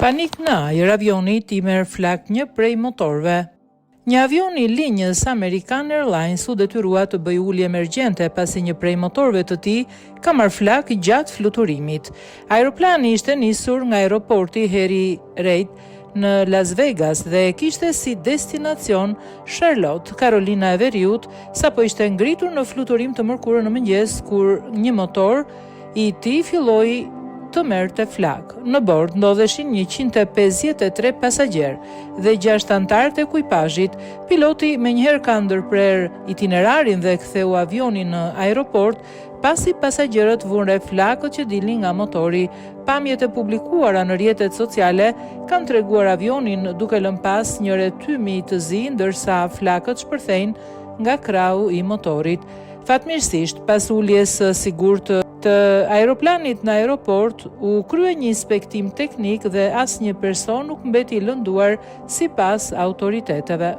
Panik në ajër, avioni i merr flak një prej motorëve. Një avion i linjës American Airlines u detyrua të bëjë ulje emergjente pasi një prej motorëve të tij ka marrë flak gjatë fluturimit. Aeroplani ishte nisur nga aeroporti Harry Reid në Las Vegas dhe kishte si destinacion Charlotte, Carolina e Veriut, sapo ishte ngritur në fluturim të mërkurë në mëngjes kur një motor i tij filloi të merrte flak. Në bord ndodheshin 153 pasagjerë dhe 6 anëtarë të ekuipazhit. Piloti menjëherë ka ndërprer itinerarin dhe ktheu avionin në aeroport pasi pasagjerët vënë flakët që dilnin nga motori. Pamjet e publikuara në rrjetet sociale kanë treguar avionin duke lënë pas një rrethymi të zi ndërsa flakët shpërthejnë nga krahu i motorit. Fatmirësisht, pas uljes së sigurt të aeroplanit në aeroport, u krye një inspektim teknik dhe asnjë person nuk mbeti i lënduar sipas autoriteteve.